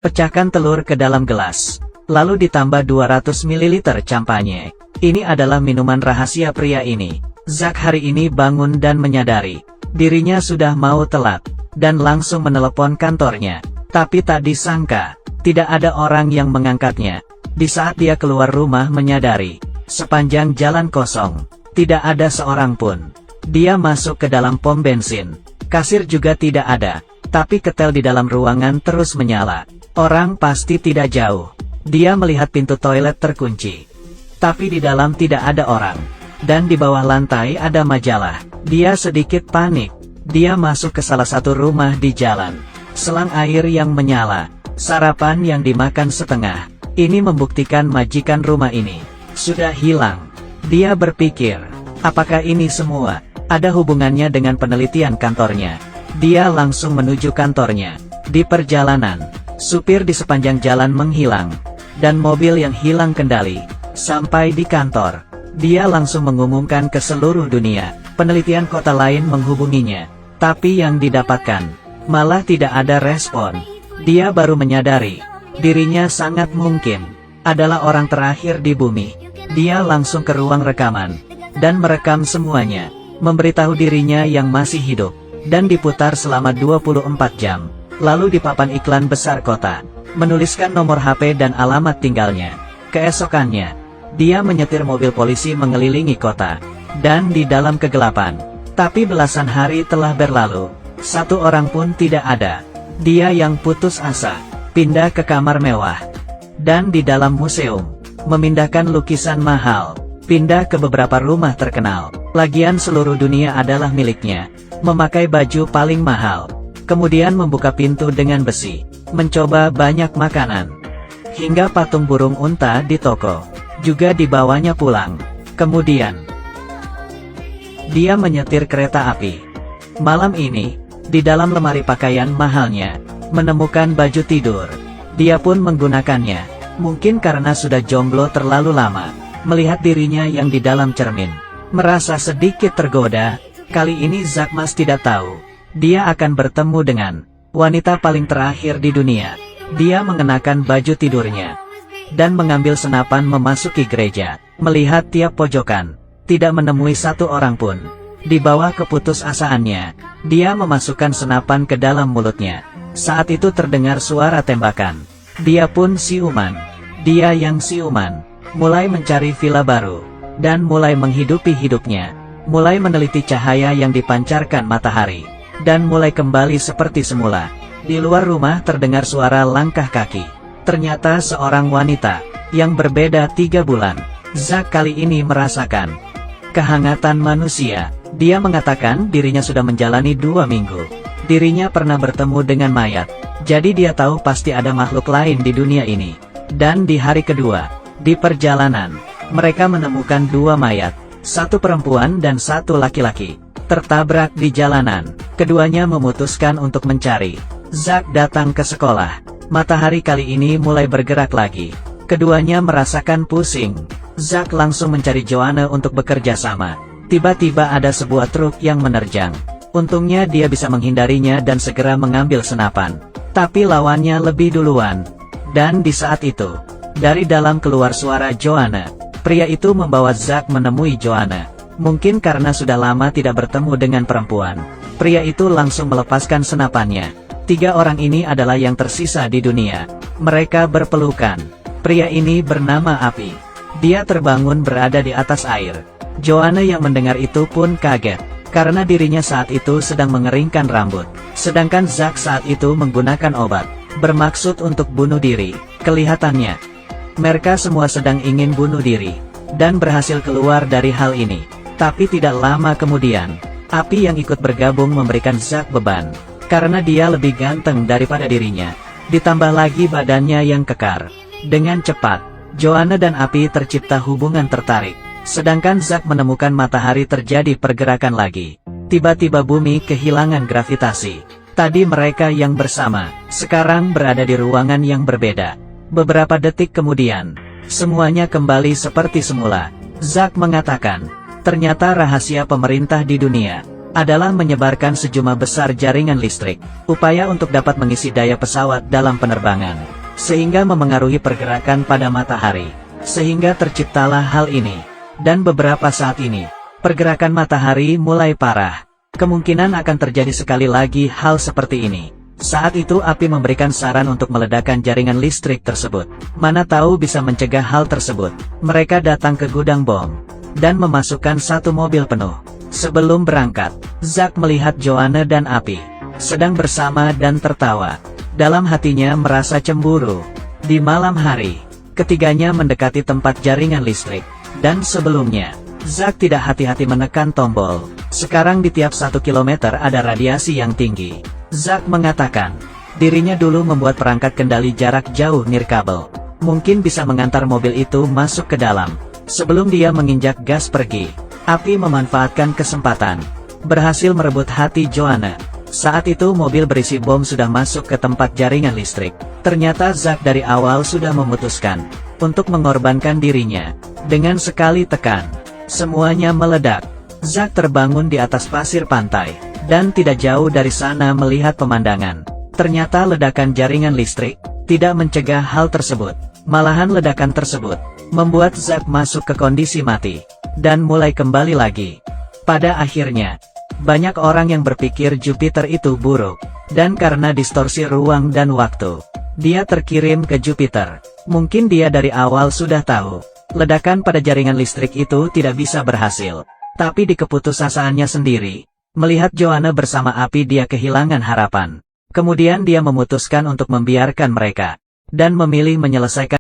Pecahkan telur ke dalam gelas. Lalu ditambah 200 ml champagne. Ini adalah minuman rahasia pria ini. Zack hari ini bangun dan menyadari dirinya sudah mau telat, dan langsung menelepon kantornya. Tapi tak disangka, tidak ada orang yang mengangkatnya. Di saat dia keluar rumah menyadari, sepanjang jalan kosong, tidak ada seorang pun. Dia masuk ke dalam pom bensin. Kasir juga tidak ada, tapi ketel di dalam ruangan terus menyala. Orang pasti tidak jauh. Dia melihat pintu toilet terkunci, tapi di dalam tidak ada orang. Dan di bawah lantai ada majalah. Dia sedikit panik. Dia masuk ke salah satu rumah di jalan. Selang air yang menyala. Sarapan yang dimakan setengah. Ini membuktikan majikan rumah ini sudah hilang. Dia berpikir, apakah ini semua ada hubungannya dengan penelitian kantornya? Dia langsung menuju kantornya. Di perjalanan, supir di sepanjang jalan menghilang, dan mobil yang hilang kendali. Sampai di kantor, dia langsung mengumumkan ke seluruh dunia. Penelitian kota lain menghubunginya, tapi yang didapatkan malah tidak ada respon. Dia baru menyadari dirinya sangat mungkin adalah orang terakhir di bumi. Dia langsung ke ruang rekaman dan merekam semuanya, memberitahu dirinya yang masih hidup, dan diputar selama 24 jam. Lalu di papan iklan besar kota, menuliskan nomor HP dan alamat tinggalnya. Keesokannya, dia menyetir mobil polisi mengelilingi kota, dan di dalam kegelapan. Tapi belasan hari telah berlalu, satu orang pun tidak ada. Dia yang putus asa, pindah ke kamar mewah, dan di dalam museum, memindahkan lukisan mahal, pindah ke beberapa rumah terkenal. Lagian seluruh dunia adalah miliknya. Memakai baju paling mahal, kemudian membuka pintu dengan besi, mencoba banyak makanan, hingga patung burung unta di toko juga dibawanya pulang. Kemudian, dia menyetir kereta api. Malam ini, di dalam lemari pakaian mahalnya, menemukan baju tidur. Dia pun menggunakannya, mungkin karena sudah jomblo terlalu lama, melihat dirinya yang di dalam cermin. Merasa sedikit tergoda. Kali ini Zack Mas tidak tahu, dia akan bertemu dengan wanita paling terakhir di dunia. Dia mengenakan baju tidurnya, dan mengambil senapan memasuki gereja. Melihat tiap pojokan, tidak menemui satu orang pun. Di bawah keputusasaannya, dia memasukkan senapan ke dalam mulutnya. Saat itu terdengar suara tembakan. Dia pun siuman. Dia yang siuman, mulai mencari villa baru, dan mulai menghidupi hidupnya. Mulai meneliti cahaya yang dipancarkan matahari, dan mulai kembali seperti semula. Di luar rumah terdengar suara langkah kaki. Ternyata seorang wanita, yang berbeda 3 bulan. Zack kali ini merasakan kehangatan manusia. Dia mengatakan dirinya sudah menjalani 2 minggu. Dirinya pernah bertemu dengan mayat, jadi dia tahu pasti ada makhluk lain di dunia ini. Dan di hari kedua, di perjalanan, mereka menemukan 2 mayat. Satu perempuan dan satu laki-laki, tertabrak di jalanan. Keduanya memutuskan untuk mencari. Zack datang ke sekolah. Matahari kali ini mulai bergerak lagi. Keduanya merasakan pusing. Zack langsung mencari Joanna untuk bekerja sama. Tiba-tiba ada sebuah truk yang menerjang. Untungnya dia bisa menghindarinya dan segera mengambil senapan. Tapi lawannya lebih duluan. Dan di saat itu, dari dalam keluar suara Joanna. Pria itu membawa Zack menemui Joanna. Mungkin karena sudah lama tidak bertemu dengan perempuan, pria itu langsung melepaskan senapannya. 3 orang ini adalah yang tersisa di dunia. Mereka berpelukan. Pria ini bernama Api. Dia terbangun berada di atas air. Joanna yang mendengar itu pun kaget, karena dirinya saat itu sedang mengeringkan rambut. Sedangkan Zack saat itu menggunakan obat, bermaksud untuk bunuh diri. Kelihatannya, mereka semua sedang ingin bunuh diri, dan berhasil keluar dari hal ini. Tapi tidak lama kemudian, Api yang ikut bergabung memberikan Zack beban, karena dia lebih ganteng daripada dirinya. Ditambah lagi badannya yang kekar. Dengan cepat, Joanna dan Api tercipta hubungan tertarik. Sedangkan Zack menemukan matahari terjadi pergerakan lagi. Tiba-tiba bumi kehilangan gravitasi. Tadi mereka yang bersama, sekarang berada di ruangan yang berbeda. Beberapa detik kemudian, semuanya kembali seperti semula. Zack mengatakan, ternyata rahasia pemerintah di dunia adalah menyebarkan sejumlah besar jaringan listrik, upaya untuk dapat mengisi daya pesawat dalam penerbangan. sehingga memengaruhi pergerakan pada matahari, sehingga terciptalah hal ini. Dan beberapa saat ini, pergerakan matahari mulai parah. Kemungkinan akan terjadi sekali lagi hal seperti ini. Saat itu api memberikan saran untuk meledakkan jaringan listrik tersebut. Mana tahu bisa mencegah hal tersebut. Mereka datang ke gudang bom dan memasukkan satu mobil penuh. Sebelum berangkat, Zack melihat Joanna dan Api sedang bersama dan tertawa. Dalam hatinya merasa cemburu. Di malam hari, ketiganya mendekati tempat jaringan listrik. Dan sebelumnya, Zack tidak hati-hati menekan tombol. Sekarang di tiap 1 kilometer ada radiasi yang tinggi. Zack mengatakan, dirinya dulu membuat perangkat kendali jarak jauh nirkabel. Mungkin bisa mengantar mobil itu masuk ke dalam. Sebelum dia menginjak gas pergi, Api memanfaatkan kesempatan. Berhasil merebut hati Joanna. Saat itu mobil berisi bom sudah masuk ke tempat jaringan listrik. Ternyata Zack dari awal sudah memutuskan untuk mengorbankan dirinya. Dengan sekali tekan, semuanya meledak. Zack terbangun di atas pasir pantai, dan tidak jauh dari sana melihat pemandangan. Ternyata ledakan jaringan listrik tidak mencegah hal tersebut. Malahan ledakan tersebut membuat Zack masuk ke kondisi mati, dan mulai kembali lagi. Pada akhirnya, banyak orang yang berpikir Jupiter itu buruk, dan karena distorsi ruang dan waktu, dia terkirim ke Jupiter. Mungkin dia dari awal sudah tahu, ledakan pada jaringan listrik itu tidak bisa berhasil. Tapi di keputusasaannya sendiri, melihat Joanna bersama Api dia kehilangan harapan. Kemudian dia memutuskan untuk membiarkan mereka, dan memilih menyelesaikan